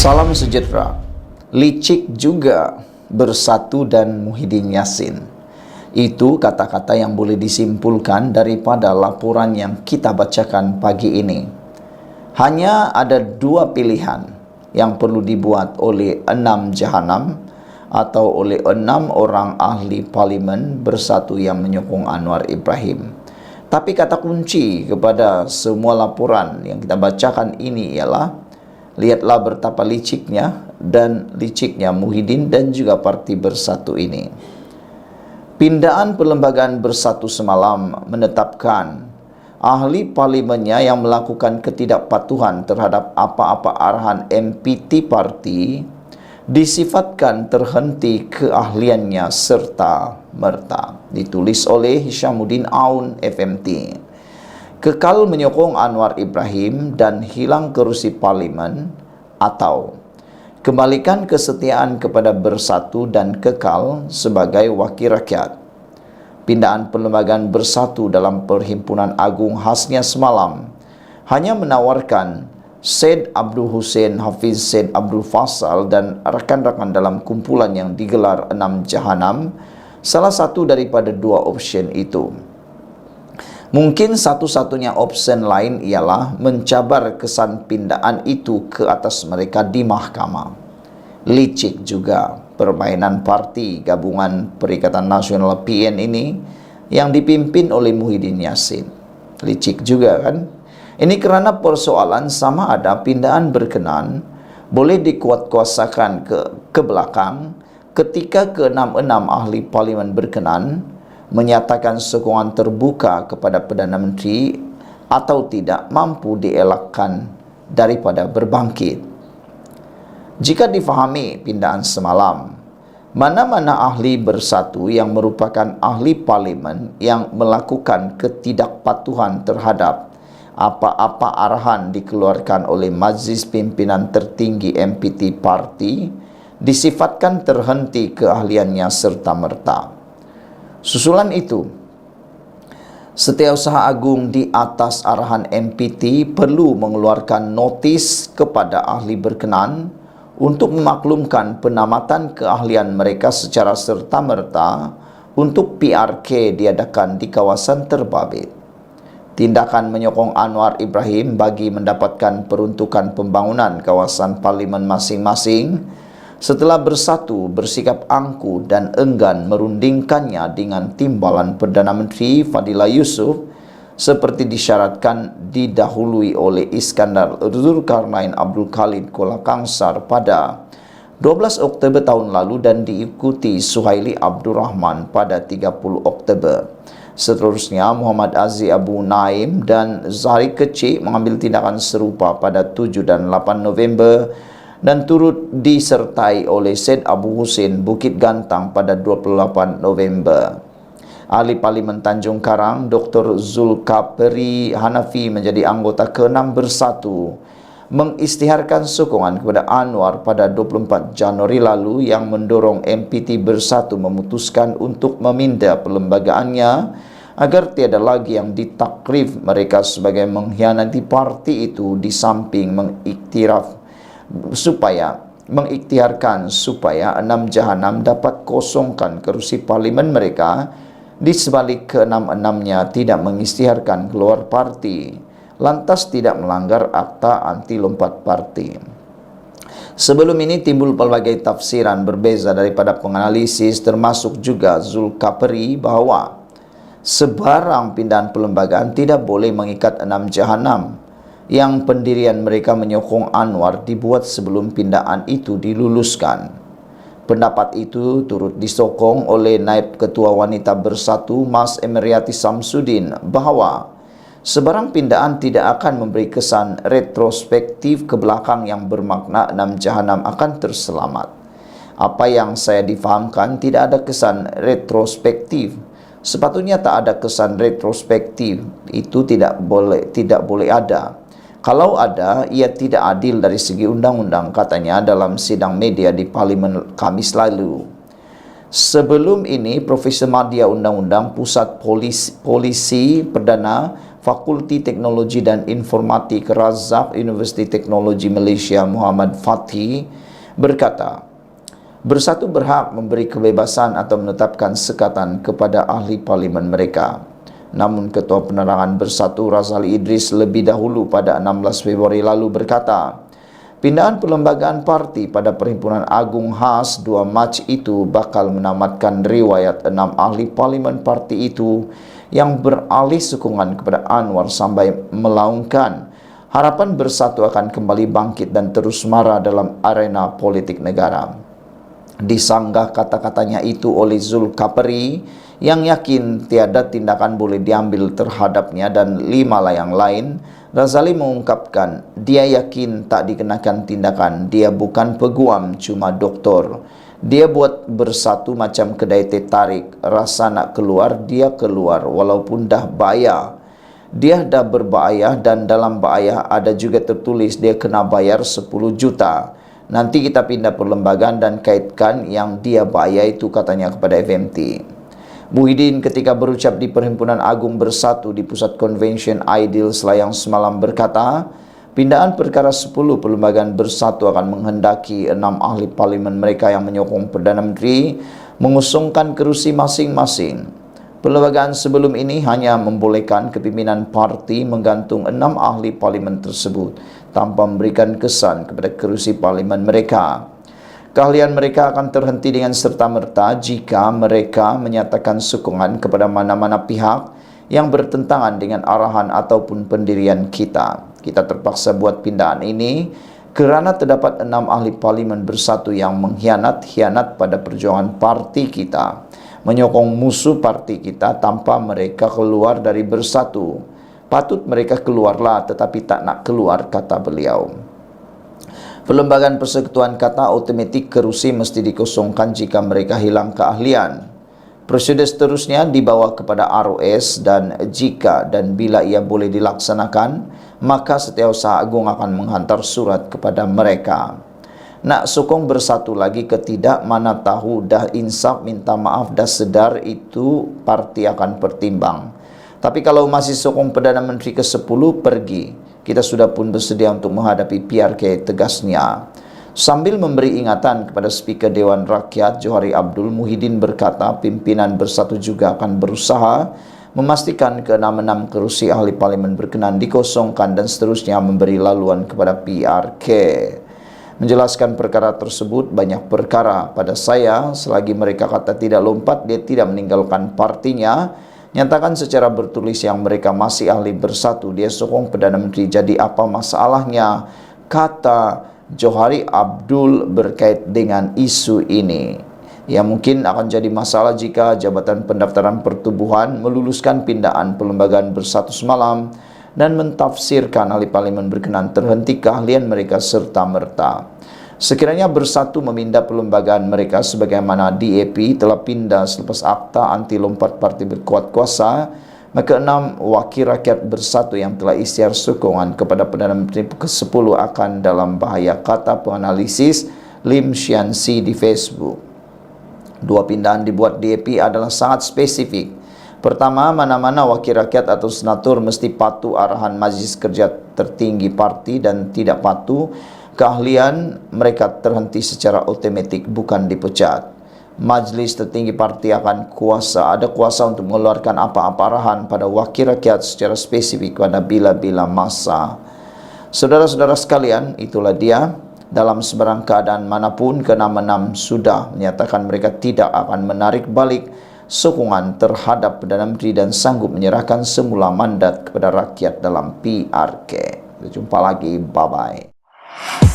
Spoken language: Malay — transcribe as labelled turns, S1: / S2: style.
S1: Salam sejahtera. Licik juga bersatu dan Muhyiddin Yassin. Itu kata-kata yang boleh disimpulkan daripada laporan yang kita bacakan pagi ini. Hanya ada dua pilihan yang perlu dibuat oleh 6 jahanam atau oleh 6 orang ahli parlimen bersatu yang menyokong Anwar Ibrahim. Tapi kata kunci kepada semua laporan yang kita bacakan ini ialah lihatlah betapa liciknya Muhyiddin dan juga Parti Bersatu ini. Pindaan perlembagaan Bersatu semalam menetapkan ahli parlimennya yang melakukan ketidakpatuhan terhadap apa-apa arahan MPT parti disifatkan terhenti keahliannya serta merta. Ditulis oleh Hishamuddin Aun FMT. Kekal menyokong Anwar Ibrahim dan hilang kerusi parlimen, atau kembalikan kesetiaan kepada Bersatu dan kekal sebagai wakil rakyat. Pindaan perlembagaan Bersatu dalam Perhimpunan Agung khasnya semalam hanya menawarkan Syed Abdul Hussein Hafiz Syed Abdul Faisal dan rakan-rakan dalam kumpulan yang digelar 6 jahanam salah satu daripada dua opsi itu. Mungkin satu-satunya opsi lain ialah mencabar kesan pindaan itu ke atas mereka di mahkamah. Licik juga permainan parti gabungan Perikatan Nasional PN ini yang dipimpin oleh Muhyiddin Yassin. Licik juga kan? Ini kerana persoalan sama ada pindaan berkenan boleh dikuatkuasakan ke belakang ketika ke-6 ahli parlimen berkenan menyatakan sokongan terbuka kepada Perdana Menteri atau tidak mampu dielakkan daripada berbangkit. Jika difahami pindaan semalam, mana-mana ahli Bersatu yang merupakan ahli parlimen yang melakukan ketidakpatuhan terhadap apa-apa arahan dikeluarkan oleh Majlis Pimpinan Tertinggi MPT Parti disifatkan terhenti keahliannya serta-merta. Susulan itu, Setiausaha Agung di atas arahan MPT perlu mengeluarkan notis kepada ahli berkenan untuk memaklumkan penamatan keahlian mereka secara serta-merta untuk PRK diadakan di kawasan terbabit. Tindakan menyokong Anwar Ibrahim bagi mendapatkan peruntukan pembangunan kawasan parlimen masing-masing setelah Bersatu bersikap angkuh dan enggan merundingkannya dengan timbalan Perdana Menteri Fadillah Yusof seperti disyaratkan didahului oleh Iskandar Zulkarnain Abdul Khalid Kuala Kangsar pada 12 Oktober tahun lalu dan diikuti Suhaili Abdul Rahman pada 30 Oktober. Seterusnya Muhammad Aziz Abu Naim dan Zahri Kecik mengambil tindakan serupa pada 7 dan 8 November dan turut disertai oleh Syed Abu Hussein Bukit Gantang pada 28 November. Ahli Parlimen Tanjung Karang Dr. Zulkaperi Hanafi menjadi anggota ke-6 Bersatu mengisytiharkan sokongan kepada Anwar pada 24 Januari lalu yang mendorong MPT Bersatu memutuskan untuk meminda perlembagaannya agar tiada lagi yang ditakrif mereka sebagai mengkhianati parti itu, di samping mengikhtiarkan supaya 6 jahanam dapat kosongkan kerusi parlimen mereka, di sebalik ke-6-6-nya tidak mengisytiharkan keluar parti, lantas tidak melanggar akta anti lompat parti. Sebelum ini timbul pelbagai tafsiran berbeza daripada penganalisis, termasuk juga Zulkaperi, bahwa sebarang pindahan perlembagaan tidak boleh mengikat 6 jahanam yang pendirian mereka menyokong Anwar dibuat sebelum pindaan itu diluluskan. Pendapat itu turut disokong oleh Naib Ketua Wanita Bersatu Mas Emeriati Samsudin bahawa sebarang pindaan tidak akan memberi kesan retrospektif ke belakang yang bermakna 6 jahanam akan terselamat. Apa yang saya difahamkan, tidak ada kesan retrospektif. Sepatutnya tak ada kesan retrospektif. Itu tidak boleh ada. Kalau ada, ia tidak adil dari segi undang-undang, katanya dalam sidang media di Parlimen Khamis lalu. Sebelum ini, Profesor Madya Undang-Undang Pusat Polisi Perdana Fakulti Teknologi dan Informatik Razak Universiti Teknologi Malaysia Muhammad Fathi berkata, Bersatu berhak memberi kebebasan atau menetapkan sekatan kepada ahli parlimen mereka. Namun Ketua Penerangan Bersatu Razali Idris lebih dahulu pada 16 Februari lalu berkata, pindahan perlembagaan parti pada Perhimpunan Agung khas 2 Mac itu bakal menamatkan riwayat 6 ahli parlimen parti itu yang beralih sokongan kepada Anwar sampai melaungkan harapan Bersatu akan kembali bangkit dan terus mara dalam arena politik negara. Disanggah kata-katanya itu oleh Zulkapri yang yakin tiada tindakan boleh diambil terhadapnya dan 5 layang lain. Razali mengungkapkan dia yakin tak dikenakan tindakan, dia bukan peguam, cuma doktor. Dia buat Bersatu macam kedai teh tarik, rasa nak keluar, dia keluar walaupun dah bayar. Dia dah berbahaya dan dalam bahaya ada juga tertulis dia kena bayar 10 juta. Nanti kita pindah perlembagaan dan kaitkan yang dia bayar itu, katanya kepada FMT. Muhyiddin ketika berucap di Perhimpunan Agung Bersatu di Pusat Convention Aidil Selayang semalam berkata, pindahan perkara 10 perlembagaan Bersatu akan menghendaki 6 ahli parlimen mereka yang menyokong Perdana Menteri mengusungkan kerusi masing-masing. Perlembagaan sebelum ini hanya membolehkan kepimpinan parti menggantung 6 ahli parlimen tersebut tanpa memberikan kesan kepada kerusi parlimen mereka. Keahlian mereka akan terhenti dengan serta-merta jika mereka menyatakan sokongan kepada mana-mana pihak yang bertentangan dengan arahan ataupun pendirian kita. Kita terpaksa buat pindahan ini kerana terdapat 6 ahli parlimen Bersatu yang mengkhianat pada perjuangan parti kita, menyokong musuh parti kita tanpa mereka keluar dari Bersatu. Patut mereka keluarlah tetapi tak nak keluar, kata beliau. Perlembagaan persekutuan kata otomatik kerusi mesti dikosongkan jika mereka hilang keahlian. Prosedur seterusnya dibawa kepada ROS dan jika dan bila ia boleh dilaksanakan, maka Setiausaha Agung akan menghantar surat kepada mereka. Nak sokong Bersatu lagi ke tidak, mana tahu dah insaf minta maaf dah sedar itu parti akan pertimbang. Tapi kalau masih sokong Perdana Menteri ke-10 pergi. Kita sudah pun bersedia untuk menghadapi PRK, tegasnya. Sambil memberi ingatan kepada Speaker Dewan Rakyat Johari Abdul, Muhyiddin berkata pimpinan Bersatu juga akan berusaha memastikan ke-6 kerusi ahli parlimen berkenan dikosongkan dan seterusnya memberi laluan kepada PRK. Menjelaskan perkara tersebut, banyak perkara pada saya selagi mereka kata tidak lompat, dia tidak meninggalkan partinya. Nyatakan secara bertulis yang mereka masih ahli Bersatu, dia sokong Perdana Menteri, jadi apa masalahnya, kata Johari Abdul berkait dengan isu ini. Ya, mungkin akan jadi masalah jika Jabatan Pendaftaran Pertubuhan meluluskan pindahan perlembagaan Bersatu semalam dan mentafsirkan ahli parlimen berkenan terhenti keahlian mereka serta-merta. Sekiranya Bersatu memindah perlembagaan mereka sebagaimana DAP telah pindah selepas akta anti lompat parti berkuat kuasa, maka 6 wakil rakyat Bersatu yang telah isytiar sokongan kepada Perdana Menteri ke-10 akan dalam bahaya, kata penganalisis Lim Xianxi di Facebook. 2 pindahan dibuat DAP adalah sangat spesifik. Pertama, mana-mana wakil rakyat atau senator mesti patuh arahan Majlis Kerja Tertinggi Parti dan tidak patuh, keahlian mereka terhenti secara otomatik, bukan dipecat. Majlis Tertinggi Parti akan ada kuasa untuk mengeluarkan apa-apa arahan pada wakil rakyat secara spesifik pada bila-bila masa. Saudara-saudara sekalian, itulah dia. Dalam sebarang keadaan manapun, ke-6 sudah menyatakan mereka tidak akan menarik balik sokongan terhadap Perdana Menteri dan sanggup menyerahkan semula mandat kepada rakyat dalam PRK. Kita jumpa lagi, bye-bye.